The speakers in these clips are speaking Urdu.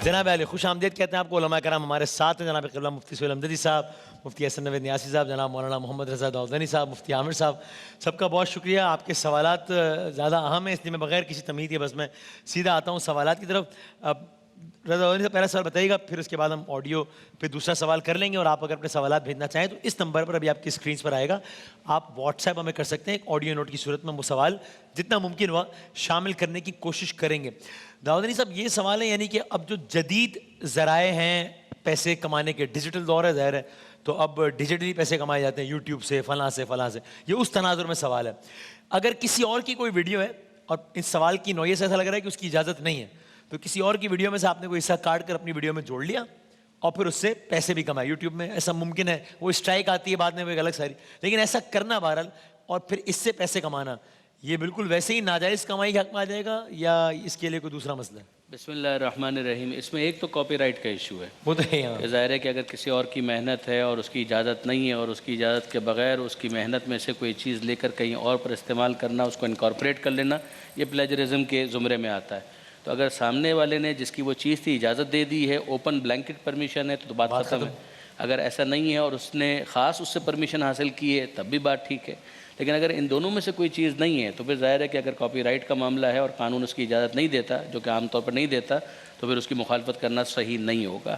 جناب علی خوش آمدید کہتے ہیں آپ کو علماء کرام ہمارے ساتھ ہیں. جناب قبلہ مفتی سہیل امدادی صاحب, مفتی حسن نوید نیاسی صاحب, جناب مولانا محمد رضا داؤدانی صاحب, مفتی عامر صاحب, سب کا بہت شکریہ. آپ کے سوالات زیادہ اہم ہیں, اس لیے میں بغیر کسی تمہید کے بس میں سیدھا آتا ہوں سوالات کی طرف. اب رضا داؤدانی سے پہلا سوال بتائیے گا, پھر اس کے بعد ہم آڈیو پہ دوسرا سوال کر لیں گے, اور آپ اگر اپنے سوالات بھیجنا چاہیں تو اس نمبر پر ابھی آپ کی اسکرینس پر آئے گا, آپ واٹس ایپ ہمیں کر سکتے ہیں. ایک آڈیو نوٹ کی صورت میں وہ سوال جتنا ممکن ہوا شامل کرنے کی کوشش کریں گے. داؤدانی صاحب یہ سوال ہے, یعنی کہ اب جو جدید ذرائع ہیں پیسے کمانے کے, ڈیجیٹل دور ہے ظاہر ہے, تو اب ڈیجیٹلی پیسے کمائے جاتے ہیں یوٹیوب سے, فلاں سے, یہ اس تناظر میں سوال ہے. اگر کسی اور کی کوئی ویڈیو ہے اور اس سوال کی نوعیت سے ایسا لگ رہا ہے کہ اس کی اجازت نہیں ہے, تو کسی اور کی ویڈیو میں سے آپ نے کوئی حصہ کاٹ کر اپنی ویڈیو میں جوڑ لیا اور پھر اس سے پیسے بھی کمائے یوٹیوب میں, ایسا ممکن ہے. وہ اسٹرائک آتی ہے بعد میں, وہ ایک الگ ساری, لیکن ایسا کرنا بہرحال اور پھر اس سے پیسے کمانا, یہ بالکل ویسے ہی ناجائز کمائی کے حق میں آ جائے گا یا اس کے لیے کوئی دوسرا مسئلہ ہے؟ بسم اللہ الرحمن الرحیم. اس میں ایک تو کاپی رائٹ کا ایشو ہے. وہ تو ہے یہاں, ظاہر ہے کہ اگر کسی اور کی محنت ہے اور اس کی اجازت نہیں ہے, اور اس کی اجازت کے بغیر اس کی محنت میں سے کوئی چیز لے کر کہیں اور پر استعمال کرنا, اس کو انکارپوریٹ کر لینا, یہ پلیجرزم کے زمرے میں آتا ہے. تو اگر سامنے والے نے جس کی وہ چیز تھی اجازت دے دی ہے, اوپن بلینکٹ پرمیشن ہے, تو بات ختم ہے. اگر ایسا نہیں ہے اور اس نے خاص اس سے پرمیشن حاصل کی ہے تب بھی بات ٹھیک ہے. لیکن اگر ان دونوں میں سے کوئی چیز نہیں ہے تو پھر ظاہر ہے کہ اگر کاپی رائٹ کا معاملہ ہے اور قانون اس کی اجازت نہیں دیتا, جو کہ عام طور پر نہیں دیتا, تو پھر اس کی مخالفت کرنا صحیح نہیں ہوگا.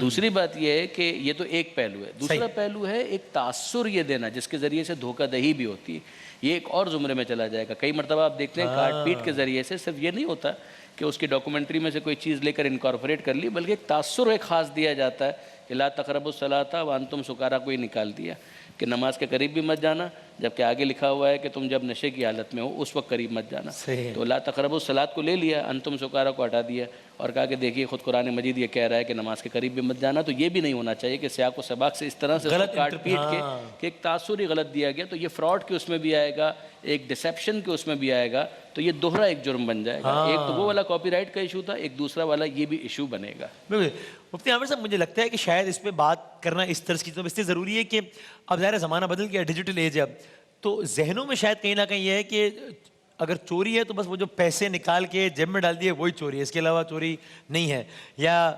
دوسری بات یہ ہے کہ یہ تو ایک پہلو ہے. دوسرا پہلو ہے ایک تاثر یہ دینا جس کے ذریعے سے دھوکہ دہی بھی ہوتی ہے. یہ ایک اور زمرے میں چلا جائے گا. کئی مرتبہ آپ دیکھتے ہیں کاٹ پیٹ کے ذریعے سے صرف یہ نہیں ہوتا کہ اس کی ڈاکومنٹری میں سے کوئی چیز لے کر انکارپوریٹ کر لی, بلکہ ایک تاثر ایک خاص دیا جاتا ہے کہ لا تقربوا الصلاۃ وانتم سکارا, کوئی نکال دیا کہ نماز کے قریب بھی مت جانا, جبکہ آگے لکھا ہوا ہے کہ تم جب نشے کی حالت میں ہو اس وقت قریب مت جانا. تو لا تقربوا الصلاۃ کو لے لیا, انتم سکارا کو ہٹا دیا اور کہا کہ دیکھیے خود قرآن مجید یہ کہہ رہا ہے کہ نماز کے قریب بھی مت جانا. تو یہ بھی نہیں ہونا چاہیے کہ سیاق و سباق سے اس طرح سے کاٹ پیٹ کے کہ ایک تاثر ہی غلط دیا گیا. تو یہ فراڈ کے اس میں بھی آئے گا, ایک ڈسیپشن کے اس میں بھی آئے گا, تو یہ دوہرا ایک جرم بن جائے گا. ایک تو وہ والا کاپی رائٹ کا ایشو تھا, ایک دوسرا والا یہ بھی ایشو بنے گا. مفتی عامر صاحب مجھے لگتا ہے کہ شاید اس پہ بات کرنا اس طرز کی, تو اس لیے ضروری ہے کہ اب ظاہر زمانہ بدل گیا, ڈیجیٹل ایج ہے اب, تو ذہنوں میں شاید کہیں نہ کہیں یہ ہے کہ اگر چوری ہے تو بس وہ جو پیسے نکال کے جیب میں ڈال دیے وہی چوری ہے, اس کے علاوہ چوری نہیں ہے. یا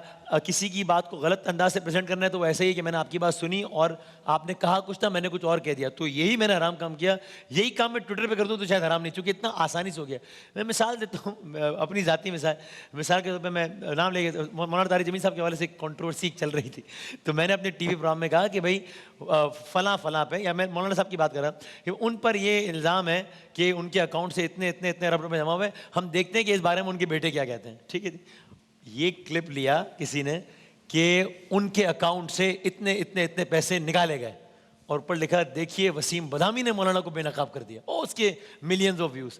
کسی کی بات کو غلط انداز سے پریزنٹ کرنا ہے تو ایسے ہی کہ میں نے آپ کی بات سنی اور آپ نے کہا کچھ تھا, میں نے کچھ اور کہہ دیا, تو یہی میں نے حرام کام کیا, یہی کام میں ٹویٹر پہ کر دوں تو شاید حرام نہیں, چونکہ اتنا آسانی سے ہو گیا. میں مثال دیتا ہوں, اپنی ذاتی مثال کے طور پہ میں نام لے کے, مولانا طارق جمیل صاحب کے حوالے سے ایک کنٹروورسی چل رہی تھی, تو میں نے اپنے ٹی وی پروگرام میں کہا کہ بھائی فلاں پہ, یا میں مولانا صاحب کی بات کر رہا ہوں کہ ان پر یہ الزام ہے کہ ان کے اکاؤنٹ سے اتنے ارب روپے جمع ہوئے, ہم دیکھتے ہیں کہ اس بارے میں ان کے بیٹے کیا کہتے ہیں. ٹھیک ہے, یہ کلپ لیا کسی نے کہ ان کے اکاؤنٹ سے اتنے پیسے نکالے گئے, اور اوپر لکھا دیکھیے وسیم بدامی نے مولانا کو بے نقاب کر دیا, اور اس کے ملینز آف ویوز.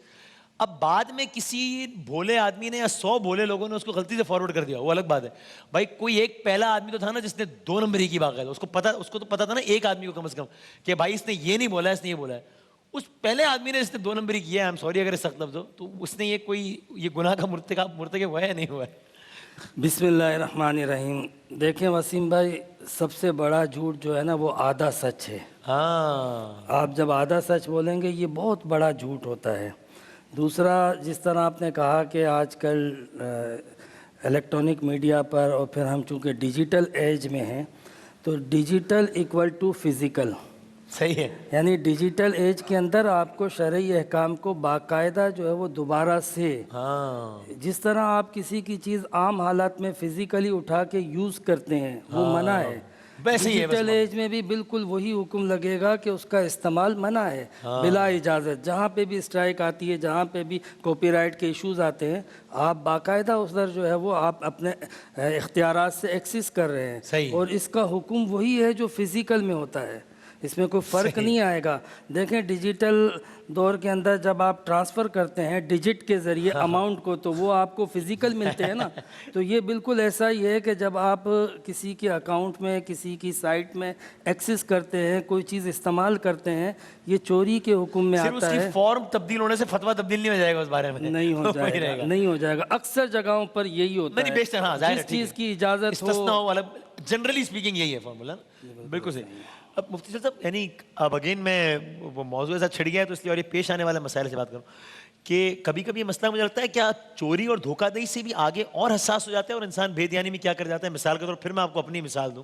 اب بعد میں کسی بھولے آدمی نے یا 100 بھولے لوگوں نے اس کو غلطی سے فارورڈ کر دیا, وہ الگ بات ہے. بھائی کوئی ایک پہلا آدمی تو تھا نا جس نے 2 نمبری کی بات ہے, اس کو تو پتا تھا نا ایک آدمی کو کم از کم کہ بھائی اس نے یہ نہیں بولا, اس نے یہ بولا ہے. اس پہلے آدمی نے اس نے 2 نمبری کیا ہے, آئی ایم سوری اگر سخت لفظ ہو, تو اس نے یہ گناہ کا مرتکب ہوا ہے یا نہیں ہوا ہے؟ بسم اللہ الرحمن الرحیم. دیکھیں وسیم بھائی, سب سے بڑا جھوٹ جو ہے نا وہ آدھا سچ ہے. آپ جب آدھا سچ بولیں گے یہ بہت بڑا جھوٹ ہوتا ہے. دوسرا, جس طرح آپ نے کہا کہ آج کل الیکٹرانک میڈیا پر, اور پھر ہم چونکہ ڈیجیٹل ایج میں ہیں, تو ڈیجیٹل ایکول ٹو فزیکل. صحیح ہے, یعنی ڈیجیٹل ایج کے اندر آپ کو شرعی احکام کو باقاعدہ جو ہے وہ دوبارہ سے, جس طرح آپ کسی کی چیز عام حالات میں فزیکلی اٹھا کے یوز کرتے ہیں وہ منع ہے, ڈیجیٹل ایج میں بھی بالکل وہی حکم لگے گا کہ اس کا استعمال منع ہے بلا اجازت. جہاں پہ بھی اسٹرائک آتی ہے, جہاں پہ بھی کاپی رائٹ کے ایشوز آتے ہیں, آپ باقاعدہ اس در جو ہے وہ آپ اپنے اختیارات سے ایکسس کر رہے ہیں, اور اس کا حکم وہی ہے جو فزیکل میں ہوتا ہے, اس میں کوئی فرق نہیں آئے گا. دیکھیں ڈیجیٹل دور کے اندر جب آپ ٹرانسفر کرتے ہیں ڈیجٹ کے ذریعے اماؤنٹ کو, تو وہ آپ کو فزیکل ملتے ہیں نا. تو یہ بالکل ایسا ہی ہے کہ جب آپ کسی کے اکاؤنٹ میں, کسی کی سائٹ میں ایکسس کرتے ہیں, کوئی چیز استعمال کرتے ہیں, یہ چوری کے حکم میں آتا ہے. فارم تبدیل ہونے سے فتویٰ تبدیل نہیں ہو جائے گا اس بارے میں؟ نہیں ہو جائے گا, نہیں ہو جائے گا. اکثر جگہوں پر یہی ہوتا ہے, جس چیز کی اجازت ہو, جنرلی اسپیکنگ یہی ہے فارمولا. بالکل صحیح. اب مفتی صاحب یعنی اب اگین میں وہ موضوع ایسا چھڑ گیا ہے تو اس لیے اور یہ پیش آنے والے مسائل سے بات کروں کہ کبھی کبھی یہ مسئلہ مجھے لگتا ہے کیا چوری اور دھوکہ دہی سے بھی آگے اور حساس ہو جاتا ہے اور انسان بے دیانی میں کیا کر جاتا ہے. مثال کے طور پر پھر میں آپ کو اپنی مثال دوں.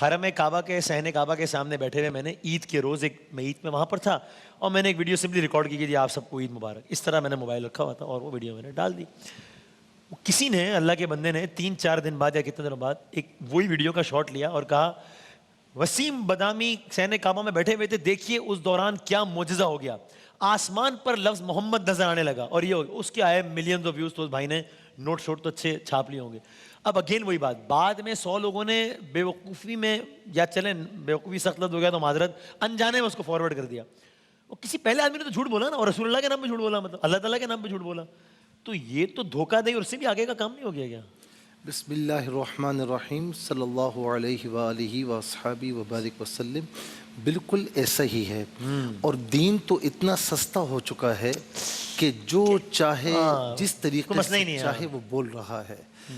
حرم کعبہ کے صحن کعبہ کے سامنے بیٹھے ہوئے میں نے عید کے روز میں عید میں وہاں پر تھا اور میں نے ایک ویڈیو سمپلی ریکارڈ کی کہ جی آپ سب کو عید مبارک, اس طرح میں نے موبائل رکھا ہوا تھا اور وہ ویڈیو میں نے ڈال دی. کسی نے, اللہ کے بندے نے 3-4 دن بعد یا کتنے دنوں بعد ایک وہی ویڈیو کا شاٹ لیا اور کہا وسیم بدامی صحن کعبہ میں بیٹھے ہوئے تھے, دیکھیے اس دوران کیا معجزہ ہو گیا, آسمان پر لفظ محمد نظر آنے لگا. اور یہ اس کے آئے ملینز آف ویوز, تو اس بھائی نے نوٹ شوٹ تو اچھے چھاپ لیے ہوں گے. اب اگین وہی بات, بعد میں 100 لوگوں نے بے وقوفی میں, یا چلیں بے وقوفی سخت لفظ ہو گیا تو معذرت, انجانے میں اس کو فارورڈ کر دیا. اور کسی پہلے آدمی نے تو جھوٹ بولا نا, اور رسول اللہ کے نام پہ جھوٹ بولا, مطلب اللہ تعالیٰ کے نام پہ جھوٹ بولا. تو یہ تو دھوکہ دہی اور اس سے بھی آگے کا کام نہیں ہو گیا کیا؟ بسم اللہ الرحمن الرحیم صلی اللہ علیہ وآلہ وصحبہ وبارک وسلم. بالکل ایسا ہی ہے. اور دین تو اتنا سستا ہو چکا ہے کہ جو چاہے جس طریقے سے چاہے وہ بول رہا ہے.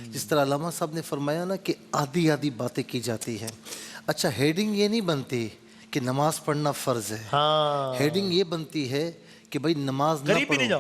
جس طرح علامہ صاحب نے فرمایا نا کہ آدھی آدھی باتیں کی جاتی ہیں. اچھا, ہیڈنگ یہ نہیں بنتی کہ نماز پڑھنا فرض ہے, ہیڈنگ یہ بنتی ہے کہ بھائی نماز نہ پڑھو,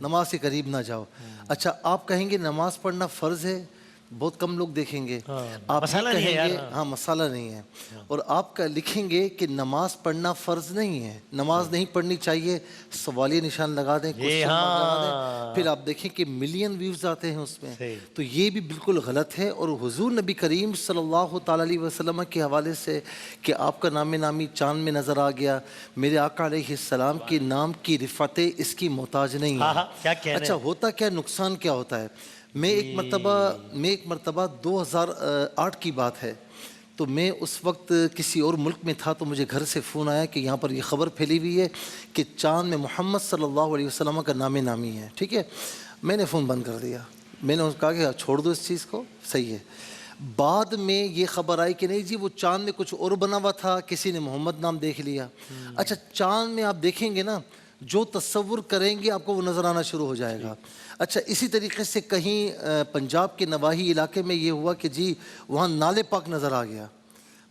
نماز کے قریب نہ جاؤ. اچھا, آپ کہیں گے نماز پڑھنا فرض ہے, بہت کم لوگ دیکھیں گے. آپ کہیں گے ہاں مسئلہ نہیں ہے, اور آپ کا لکھیں گے کہ نماز پڑھنا فرض نہیں ہے, نماز نہیں پڑھنی چاہیے, سوالیہ نشان لگا دیں, لگا دیں, پھر آپ دیکھیں کہ ملین ویوز آتے ہیں اس میں. تو یہ بھی بالکل غلط ہے. اور حضور نبی کریم صلی اللہ تعالیٰ علیہ وسلم کے حوالے سے کہ آپ کا نام نامی چاند میں نظر آ گیا, میرے آقا علیہ السلام کے نام کی رفعتیں اس کی محتاج نہیں ہیں. اچھا, ہوتا کیا, نقصان کیا ہوتا ہے. میں ایک مرتبہ 2008 کی بات ہے, تو میں اس وقت کسی اور ملک میں تھا, تو مجھے گھر سے فون آیا کہ یہاں پر یہ خبر پھیلی ہوئی ہے کہ چاند میں محمد صلی اللہ علیہ وسلم کا نام نامی ہے. ٹھیک ہے, میں نے فون بند کر دیا. میں نے کہا کہ چھوڑ دو اس چیز کو, صحیح ہے. بعد میں یہ خبر آئی کہ نہیں جی وہ چاند میں کچھ اور بنا ہوا تھا, کسی نے محمد نام دیکھ لیا. اچھا, چاند میں آپ دیکھیں گے نا, جو تصور کریں گے آپ کو وہ نظر آنا شروع ہو جائے گا. اچھا, اسی طریقے سے کہیں پنجاب کے نواحی علاقے میں یہ ہوا کہ جی وہاں نالے پاک نظر آ گیا.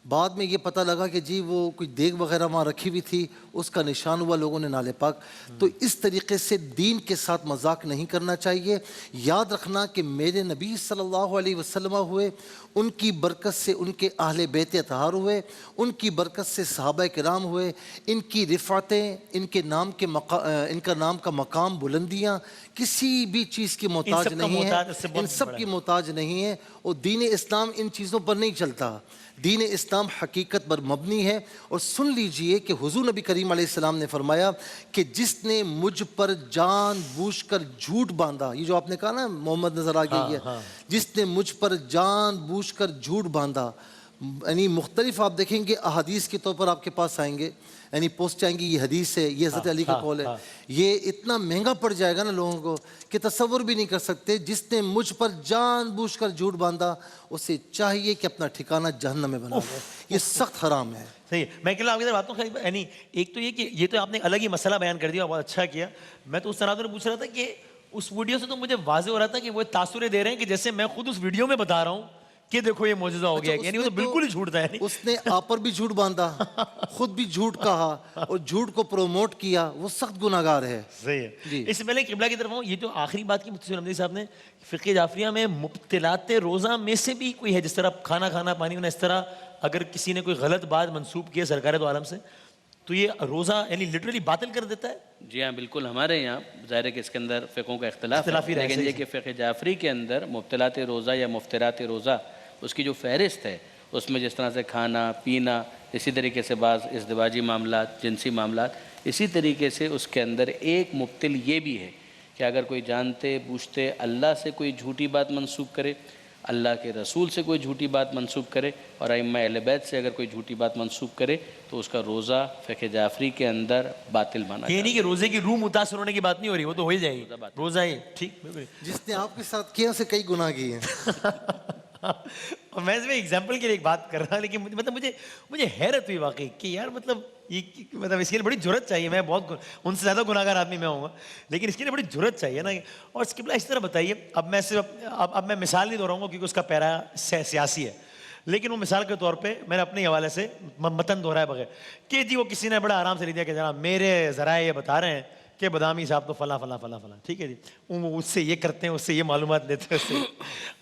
بعد میں یہ پتہ لگا کہ جی وہ کوئی دیگ وغیرہ وہاں رکھی ہوئی تھی, اس کا نشان ہوا لوگوں نے نالے پاک. تو اس طریقے سے دین کے ساتھ مذاق نہیں کرنا چاہیے. یاد رکھنا کہ میرے نبی صلی اللہ علیہ وسلم ہوئے, ان کی برکت سے ان کے اہل بیت اطہار ہوئے, ان کی برکت سے صحابہ کرام ہوئے, ان کی رفعتیں, ان کا نام کا مقام, بلندیاں کسی بھی چیز کی محتاج نہیں ہے, ان سب کی محتاج نہیں ہے. اور دین اسلام ان چیزوں پر نہیں چلتا. دین اسلام حقیقت پر مبنی ہے. اور سن لیجئے کہ حضور نبی کریم علیہ السلام نے فرمایا کہ جس نے مجھ پر جان بوجھ کر جھوٹ باندھا, یہ جو آپ نے کہا نا محمد نظر آ گئی ہے, جس نے مجھ پر جان بوجھ کر جھوٹ باندھا, یعنی مختلف آپ دیکھیں گے احادیث کے طور پر آپ کے پاس آئیں گے, یعنی پوسٹ آئیں گی, یہ حدیث ہے, یہ حضرت علی کا قول ہے. یہ اتنا مہنگا پڑ جائے گا نا لوگوں کو کہ تصور بھی نہیں کر سکتے. جس نے مجھ پر جان بوجھ کر جھوٹ باندھا, اسے چاہیے کہ اپنا ٹھکانہ جہنم میں بنا لے. یہ سخت حرام ہے. صحیح. میں کہ آپ کی طرف آتا ہوں, یعنی ایک تو یہ کہ یہ تو آپ نے الگ ہی مسئلہ بیان کر دیا, بہت اچھا کیا. میں تو اس طرح سے پوچھ رہا تھا کہ اس ویڈیو سے تو مجھے واضح ہو رہا تھا کہ وہ تاثریں دے رہے ہیں کہ جیسے میں خود اس ویڈیو میں بتا رہا ہوں کہ دیکھو یہ معجزہ ہو گیا. یعنی وہ تو بالکل ہی جھوٹ تھا. اس نے آپ پر بھی جھوٹ باندھا, خود بھی جھوٹ کہا اور جھوٹ کو پروموٹ کیا, وہ سخت گناہگار ہے. صحیح ہے. اس سے پہلے قبلہ کی طرف ہوں, یہ جو آخری بات کی مفتی حمدی صاحب نے, فقہ جعفریہ میں مبتلات روزہ میں سے بھی کوئی ہے, جس طرح کھانا کھانا, پانی ہونا, اس طرح اگر کسی نے کوئی غلط بات منسوب کی سرکار دو عالم سے تو یہ روزہ یعنی لٹرلی باطل کر دیتا ہے. جی ہاں بالکل. ہمارے یہاں ظاہر ہے کہ اس کے اندر فقہوں کا اختلاف ہے, لیکن یہ کہ فقہ جعفری کے اندر مبتلات روزہ یا مفترات روزہ, اس کی جو فہرست ہے اس میں جس طرح سے کھانا پینا, اسی طریقے سے بعض ازدواجی معاملات, جنسی معاملات, اسی طریقے سے اس کے اندر ایک مبتل یہ بھی ہے کہ اگر کوئی جانتے بوجھتے اللہ سے کوئی جھوٹی بات منسوب کرے, اللہ کے رسول سے کوئی جھوٹی بات منسوب کرے, اور ائمہ اہل بیت سے اگر کوئی جھوٹی بات منسوب کرے, تو اس کا روزہ فقہ جعفری کے اندر باطل مانا جاتا ہے. یہ نہیں کہ روزے کی روح متاثر ہونے کی بات نہیں ہو رہی, وہ تو ہو ہی جائے گی, روزہ ہی ٹھیک. جس نے آپ کے ساتھ کیا اسے کئی گناہ کیے ہیں. میں اس میں ایگزامپل کے لیے ایک بات کر رہا ہوں, لیکن مطلب مجھے حیرت ہوئی واقعی کہ یار مطلب اس کے لیے بڑی جرت چاہیے. میں بہت ان سے زیادہ گناہگار آدمی میں ہوں گا, لیکن اس کے لیے بڑی جرت چاہیے نا. اور اس کے اس طرح بتائیے, اب میں مثال نہیں دو رہا ہوں گا کیونکہ اس کا پیرا سیاسی ہے. لیکن وہ مثال کے طور پہ میں نے اپنے حوالے سے متن دہرائے بغیر کہ جی وہ کسی نے بڑا آرام سے لے دیا کہ جناب میرے ذرائع یہ بتا رہے ہیں کہ بادامی صاحب تو فلاں فلاں فلاں فلاں، ٹھیک ہے جی، وہ اس سے یہ کرتے ہیں، اس سے یہ معلومات لیتے ہیں، اس سے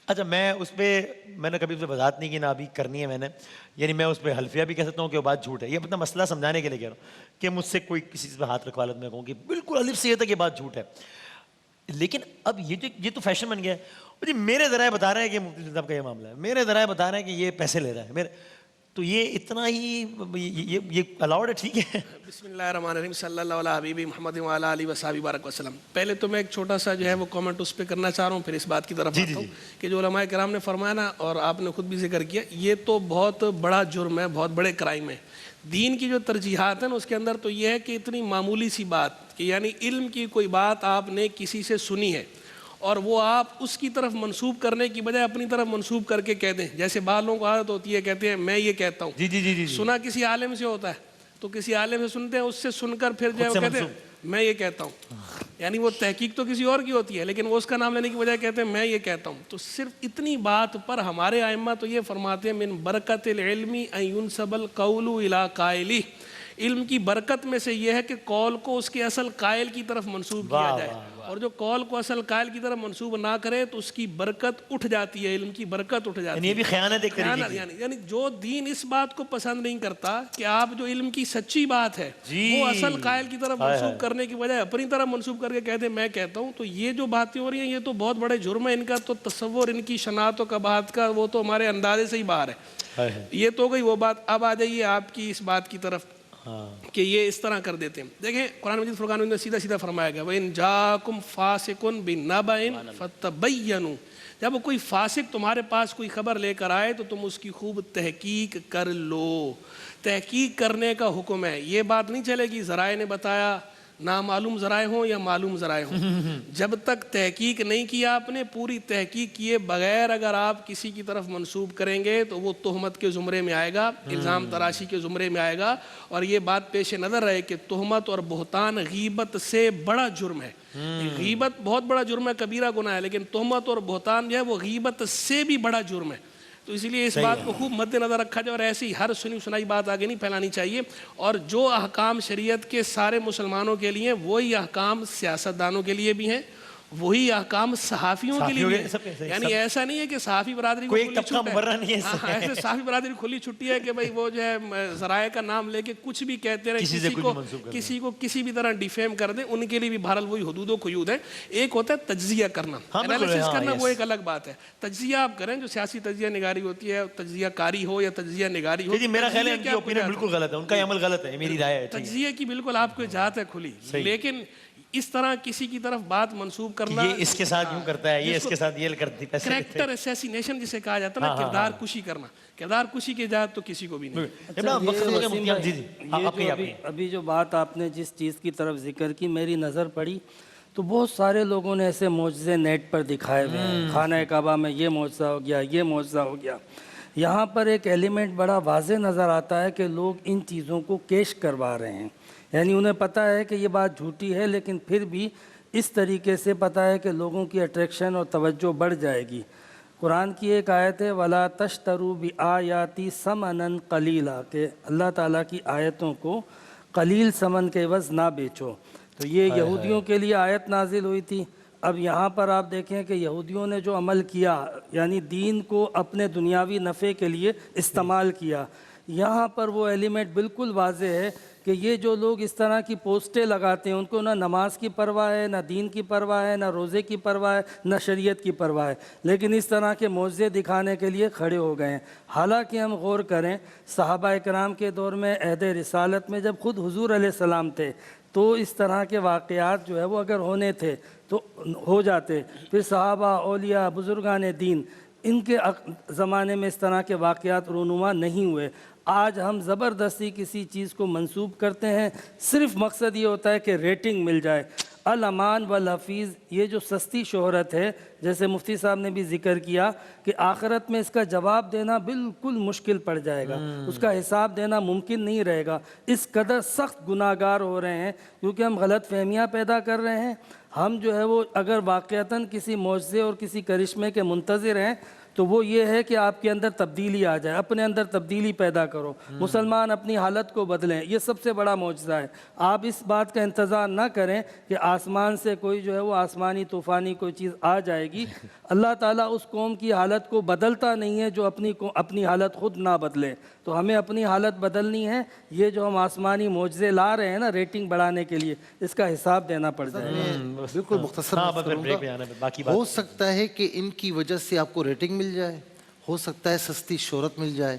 اچھا میں اس پہ میں نے کبھی اس پہ وضاحت نہیں کی، نہ ابھی کرنی ہے میں نے، یعنی میں اس پہ حلفیہ بھی کہہ سکتا ہوں کہ وہ بات جھوٹ ہے، یہ اپنا مسئلہ سمجھانے کے لیے کہہ رہا ہوں کہ مجھ سے کوئی کسی چیز پہ ہاتھ رکھوا لے تو میں کہوں کہ بالکل الف سے یہ تک یہ بات جھوٹ ہے. لیکن اب یہ تو فیشن بن گیا ہے جی، میرے ذرائع بتا رہے ہیں کہ مفتی صاحب کا یہ معاملہ ہے، میرے ذرائع بتا رہے ہیں کہ یہ پیسے لے رہا ہے میرے، تو یہ اتنا ہی یہ الاؤڈ ہے، ٹھیک ہے. بسم اللہ الرحمن الرحیم، صلی اللہ علیہ حبیبی محمد وعلی آلہ وصحبہ بارک وسلم. پہلے تو میں ایک چھوٹا سا جو ہے وہ کامنٹ اس پہ کرنا چاہ رہا ہوں، پھر اس بات کی طرف آتا ہوں کہ جو علماء کرام نے فرمایا نا، اور آپ نے خود بھی ذکر کیا، یہ تو بہت بڑا جرم ہے، بہت بڑے کرائم ہے. دین کی جو ترجیحات ہیں نا اس کے اندر تو یہ ہے کہ اتنی معمولی سی بات کہ یعنی علم کی کوئی بات آپ نے کسی سے سنی ہے اور وہ آپ اس کی طرف منسوب کرنے کی بجائے اپنی طرف منسوب کر کے کہہ دیں. جیسے بعض لوگوں کو عادت ہوتی ہے، کہتے ہیں میں یہ کہتا ہوں. جی جی جی جی سنا کسی عالم سے ہوتا ہے تو کسی عالم سے سنتے ہیں، اس سے سن کر پھر جو ہے وہ کہتے ہیں میں یہ کہتا ہوں. یعنی وہ تحقیق تو کسی اور کی ہوتی ہے لیکن وہ اس کا نام لینے کی بجائے کہتے ہیں میں یہ کہتا ہوں. تو صرف اتنی بات پر ہمارے ائمہ تو یہ فرماتے ہیں من برکت العلم ان ينسب القول الى قائله، علم کی برکت میں سے یہ ہے کہ قول کو اس کے اصل قائل کی طرف منسوب کیا جائے، اور جو قول کو اصل قائل کی طرف منسوب نہ کرے تو اس کی برکت اٹھ جاتی ہے، علم کی برکت اٹھ جاتی ہے. یہ بھی خیانت ایک طریقے کی. یعنی جو دین اس بات کو پسند نہیں کرتا کہ آپ جو علم کی سچی بات ہے وہ اصل قائل کی طرف منسوب کرنے کی بجائے اپنی طرف منسوب کر کے کہتے ہیں میں کہتا ہوں، تو یہ جو باتیں ہو رہی ہیں یہ تو بہت بڑے جرم ہے. ان کا تو تصور، ان کی شناعت و قباحت کا وہ تو ہمارے اندازے سے ہی باہر ہے. یہ تو گئی وہ بات. اب آ جائیے آپ کی اس بات کی طرف کہ یہ اس طرح کر دیتے ہیں. دیکھیں قرآن مجید فرقان میں سیدھا سیدھا فرمایا گیا وَإِن جَاءَكُمْ فَاسِقٌ بِنَبَإٍ فَتَبَيَّنُوا، جب کوئی فاسق تمہارے پاس کوئی خبر لے کر آئے تو تم اس کی خوب تحقیق کر لو. تحقیق کرنے کا حکم ہے. یہ بات نہیں چلے گی ذرائع نے بتایا، نامعلوم ذرائع ہوں یا معلوم ذرائع ہوں، جب تک تحقیق نہیں کیا آپ نے، پوری تحقیق کیے بغیر اگر آپ کسی کی طرف منسوب کریں گے تو وہ تہمت کے زمرے میں آئے گا، الزام تراشی کے زمرے میں آئے گا. اور یہ بات پیش نظر رہے کہ تہمت اور بہتان غیبت سے بڑا جرم ہے. غیبت بہت بڑا جرم ہے، کبیرہ گناہ ہے، لیکن تہمت اور بہتان جو ہے وہ غیبت سے بھی بڑا جرم ہے. تو اسی لیے اس بات کو خوب مد نظر رکھا جائے اور ایسی ہر سنی سنائی بات آگے نہیں پھیلانی چاہیے. اور جو احکام شریعت کے سارے مسلمانوں کے لیے، وہی احکام سیاستدانوں کے لیے بھی ہیں، وہی احکام صحافیوں کے لیے بھی ہیں. یعنی ایسا نہیں ہے کہ صحافی برادری کو کھلی چھٹ ہے، ایسے صحافی برادری کھلی چھٹی ہے کہ بھائی وہ جو ہے ذرائع کا نام لے کے کچھ بھی کہتے رہے، کسی کو کسی بھی طرح ڈیفیم کر دیں. ان کے لیے بھی بہرحال وہی حدود و قیود ہے. ایک ہوتا ہے تجزیہ کرنا، انالیسس کرنا، وہ ایک الگ بات ہے. تجزیہ آپ کریں، جو سیاسی تجزیہ نگاری ہوتی ہے، تجزیہ کاری ہو یا تجزیہ نگاری ہو. میرا خیال ہے ان کی اوپینین بالکل غلط ہے، ان کا عمل غلط ہے، میری رائے ہے. تجزیہ کی بالکل آپ کو اجازت ہے کھلی، لیکن اس طرح کسی کی طرف بات منسوب کرنا، یہ اس کے ساتھ یوں کرتا ہے، یہ اس کے ساتھ یہ کرتی ہے، کریکٹر اسیسینیشن جسے کہا جاتا ہے نا، کردار کشی کرنا. کردار کشی کی اجازت تو کسی کو بھی نہیں. ابھی جو بات آپ نے جس چیز کی طرف ذکر کی، میری نظر پڑی تو بہت سارے لوگوں نے ایسے معجزے نیٹ پر دکھائے ہوئے ہیں. خانہ کعبہ میں یہ معجزہ ہو گیا، یہ معجزہ ہو گیا. یہاں پر ایک ایلیمنٹ بڑا واضح نظر آتا ہے کہ لوگ ان چیزوں کو کیش کروا رہے ہیں. یعنی انہیں پتہ ہے کہ یہ بات جھوٹی ہے، لیکن پھر بھی اس طریقے سے پتہ ہے کہ لوگوں کی اٹریکشن اور توجہ بڑھ جائے گی. قرآن کی ایک آیت ہے وَلَا تَشْتَرُوا بِآيَاتِي ثَمَنًا قَلِيلًا، کہ اللہ تعالیٰ کی آیتوں کو قلیل ثمن کے عوض نہ بیچو. تو یہ یہودیوں کے لیے آیت نازل ہوئی تھی. اب یہاں پر آپ دیکھیں کہ یہودیوں نے جو عمل کیا، یعنی دین کو اپنے دنیاوی نفع کے لیے استعمال کیا. یہاں پر وہ ایلیمنٹ بالکل واضح ہے کہ یہ جو لوگ اس طرح کی پوسٹیں لگاتے ہیں، ان کو نہ نماز کی پرواہ ہے، نہ دین کی پرواہ ہے، نہ روزے کی پرواہ ہے، نہ شریعت کی پرواہ ہے، لیکن اس طرح کے معجزے دکھانے کے لیے کھڑے ہو گئے ہیں. حالانکہ ہم غور کریں صحابہ اکرام کے دور میں، عہد رسالت میں، جب خود حضور علیہ السلام تھے، تو اس طرح کے واقعات جو ہے وہ اگر ہونے تھے تو ہو جاتے. پھر صحابہ، اولیاء، بزرگان دین، ان کے زمانے میں اس طرح کے واقعات رونما نہیں ہوئے. آج ہم زبردستی کسی چیز کو منسوب کرتے ہیں، صرف مقصد یہ ہوتا ہے کہ ریٹنگ مل جائے. الامان والحفیظ، یہ جو سستی شہرت ہے، جیسے مفتی صاحب نے بھی ذکر کیا کہ آخرت میں اس کا جواب دینا بالکل مشکل پڑ جائے گا، اس کا حساب دینا ممکن نہیں رہے گا. اس قدر سخت گناہ گار ہو رہے ہیں کیونکہ ہم غلط فہمیاں پیدا کر رہے ہیں. ہم جو ہے وہ اگر واقعتاً کسی معجزے اور کسی کرشمے کے منتظر ہیں تو وہ یہ ہے کہ آپ کے اندر تبدیلی آ جائے، اپنے اندر تبدیلی پیدا کرو، مسلمان اپنی حالت کو بدلیں، یہ سب سے بڑا معجزہ ہے۔ آپ اس بات کا انتظار نہ کریں کہ آسمان سے کوئی جو ہے وہ آسمانی طوفانی کوئی چیز آ جائے گی۔ اللہ تعالیٰ اس قوم کی حالت کو بدلتا نہیں ہے جو اپنی حالت خود نہ بدلے، تو ہمیں اپنی حالت بدلنی ہے۔ یہ جو ہم آسمانی معجزے لا رہے ہیں نا ریٹنگ بڑھانے کے لیے، اس کا حساب دینا پڑ جائے گا۔ بالکل مختصر ہاں، بات بس پھر کروں بریک پہ گا۔ جانا ہے، باقی بات ہو سکتا ہے کہ ان کی وجہ سے آپ کو ریٹنگ مل جائے، ہو سکتا ہے سستی شہرت مل جائے،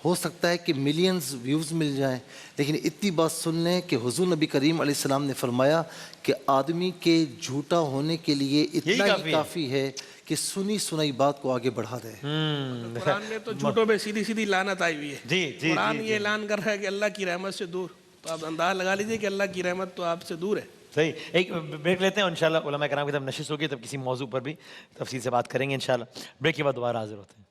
ہو سکتا ہے کہ ملینز ویوز مل جائیں، لیکن اتنی بات سن لیں کہ حضور نبی کریم علیہ السلام نے فرمایا کہ آدمی کے جھوٹا ہونے کے لیے اتنا ہی کافی ہے کہ سنی سنائی بات کو آگے بڑھا دے۔ قرآن میں تو جھوٹوں پہ سیدھی سیدھی لعنت آئی ہوئی ہے۔ جی قرآن یہ اعلان کر رہا ہے کہ اللہ کی رحمت سے دور، تو آپ انداز لگا لیجئے کہ اللہ کی رحمت تو آپ سے دور ہے۔ صحیح، ایک بریک لیتے ہیں، انشاءاللہ علماء کرام کی طرف نشست ہوگی، تب کسی موضوع پر بھی تفصیل سے بات کریں گے انشاءاللہ۔ بریک کے بعد دوبارہ حاضر ہوتے ہیں۔